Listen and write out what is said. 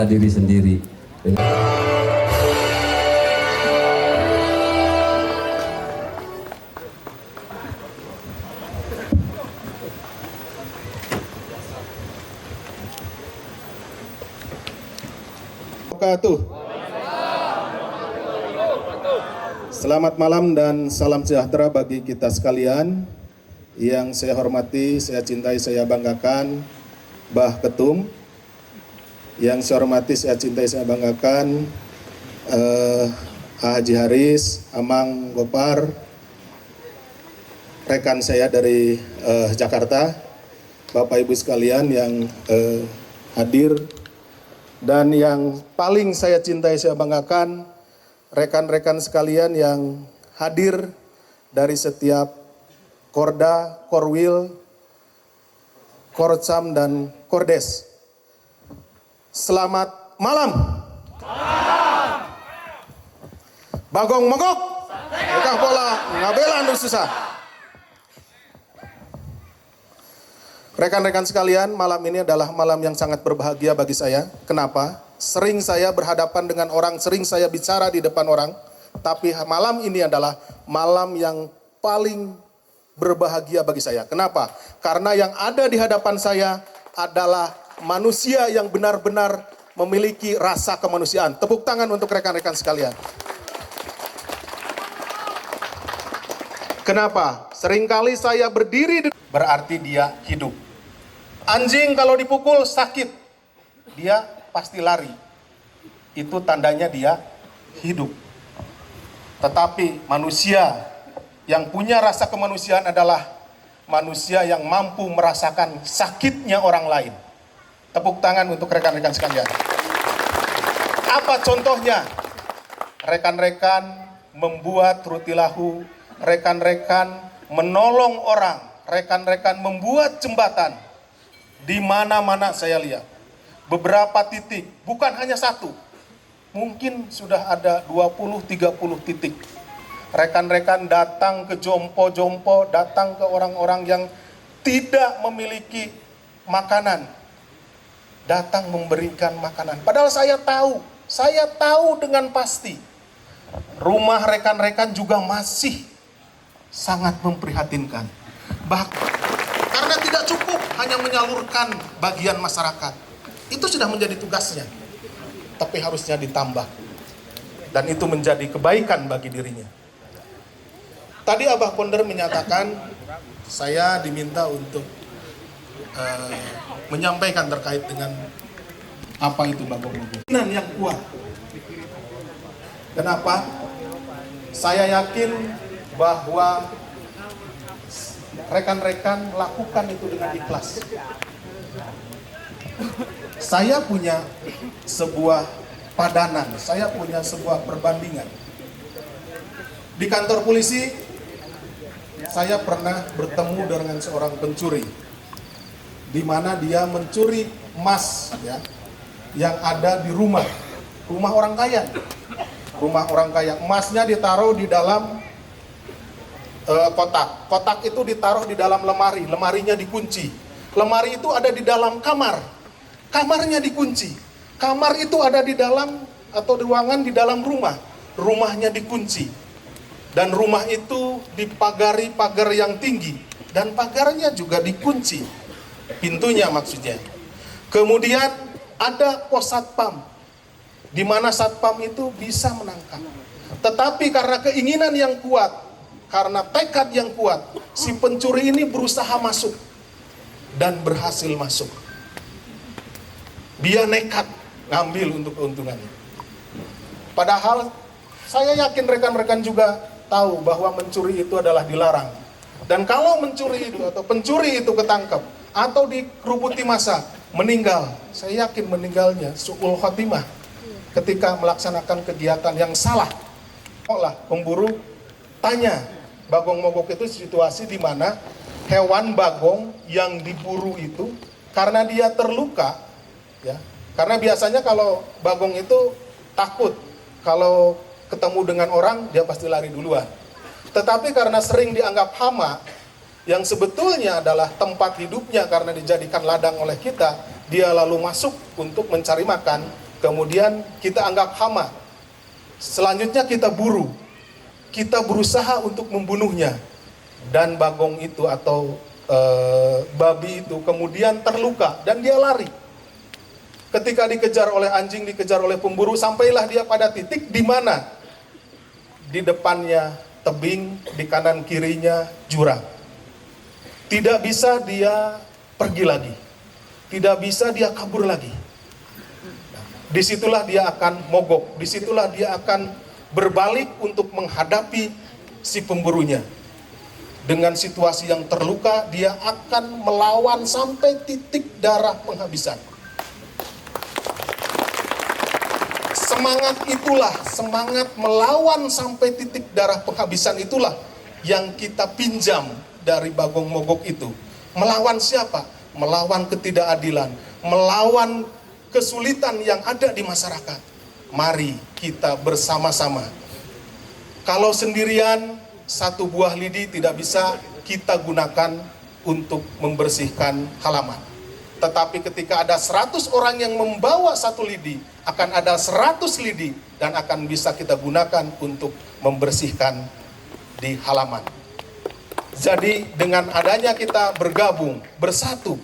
diri sendiri. Selamat malam dan salam sejahtera bagi kita sekalian. Yang saya hormati, saya cintai, saya banggakan Mbah Ketum. Yang saya hormati, saya cintai, saya banggakan Haji Haris, Amang Gopar, rekan saya dari Jakarta, Bapak Ibu sekalian yang hadir, dan yang paling saya cintai, saya banggakan rekan-rekan sekalian yang hadir dari setiap Korda, Korwil, Korsam, dan Kordes. Selamat malam. Bagong mogok, bukan pola ngabela anu susah. Rekan-rekan sekalian, malam ini adalah malam yang sangat berbahagia bagi saya. Kenapa? Sering saya berhadapan dengan orang, sering saya bicara di depan orang, tapi malam ini adalah malam yang paling berbahagia bagi saya. Kenapa? Karena yang ada di hadapan saya adalah manusia yang benar-benar memiliki rasa kemanusiaan. Tepuk tangan untuk rekan-rekan sekalian. Kenapa? Seringkali saya berdiri, berarti dia hidup. Anjing kalau dipukul sakit, dia pasti lari. Itu tandanya dia hidup. Tetapi manusia yang punya rasa kemanusiaan adalah manusia yang mampu merasakan sakitnya orang lain. Tepuk tangan untuk rekan-rekan sekalian. Apa contohnya? Rekan-rekan membuat rutilahu, rekan-rekan menolong orang, rekan-rekan membuat jembatan. Di mana-mana saya lihat. Beberapa titik, bukan hanya satu. Mungkin sudah ada 20-30 titik. Rekan-rekan datang ke jompo-jompo, datang ke orang-orang yang tidak memiliki makanan. Datang memberikan makanan. Padahal saya tahu dengan pasti. Rumah rekan-rekan juga masih sangat memprihatinkan. Bahkan karena tidak cukup hanya menyalurkan bagian masyarakat. Itu sudah menjadi tugasnya. Tapi harusnya ditambah. Dan itu menjadi kebaikan bagi dirinya. Tadi Abah Ponder menyatakan, saya diminta untuk menyampaikan terkait dengan apa itu bagong-bagong. Yang kuat. Kenapa? Saya yakin bahwa rekan-rekan lakukan itu dengan ikhlas. Saya punya sebuah padanan, saya punya sebuah perbandingan. Di kantor polisi, saya pernah bertemu dengan seorang pencuri, di mana dia mencuri emas, ya, yang ada di rumah orang kaya. Rumah orang kaya, emasnya ditaruh di dalam kotak. Kotak itu ditaruh di dalam lemari, lemarinya dikunci. Lemari itu ada di dalam kamar, kamarnya dikunci. Kamar itu ada di dalam atau ruangan di dalam rumah, rumahnya dikunci. Dan rumah itu dipagari pagar yang tinggi, dan pagarnya juga dikunci, pintunya maksudnya. Kemudian ada pos satpam, di mana satpam itu bisa menangkap. Tetapi karena keinginan yang kuat, karena tekad yang kuat, si pencuri ini berusaha masuk dan berhasil masuk. Dia nekat ngambil untuk keuntungannya. Padahal saya yakin rekan-rekan juga tahu bahwa mencuri itu adalah dilarang. Dan kalau mencuri itu atau pencuri itu ketangkep atau dikerubuti massa, meninggal, saya yakin meninggalnya su'ul khotimah ketika melaksanakan kegiatan yang salah. Olah pemburu tanya, bagong mogok itu situasi di mana hewan bagong yang diburu itu karena dia terluka, ya. Karena biasanya kalau bagong itu takut kalau ketemu dengan orang dia pasti lari duluan. Tetapi karena sering dianggap hama yang sebetulnya adalah tempat hidupnya karena dijadikan ladang oleh kita, dia lalu masuk untuk mencari makan, kemudian kita anggap hama, selanjutnya kita buru, kita berusaha untuk membunuhnya, dan bagong itu atau babi itu kemudian terluka dan dia lari. Ketika dikejar oleh anjing, dikejar oleh pemburu, sampailah dia pada titik di mana di depannya tebing, di kanan kirinya jurang. Tidak bisa dia pergi lagi, tidak bisa dia kabur lagi. Disitulah dia akan mogok, disitulah dia akan berbalik untuk menghadapi si pemburunya. Dengan situasi yang terluka, dia akan melawan sampai titik darah penghabisan. Semangat itulah, semangat melawan sampai titik darah penghabisan itulah yang kita pinjam dari Bagong Mogok itu. Melawan siapa? Melawan ketidakadilan, melawan kesulitan yang ada di masyarakat. Mari kita bersama-sama. Kalau sendirian, satu buah lidi tidak bisa kita gunakan untuk membersihkan halaman. Tetapi ketika ada 100 orang yang membawa satu lidi, akan ada 100 lidi dan akan bisa kita gunakan untuk membersihkan di halaman. Jadi dengan adanya kita bergabung, bersatu,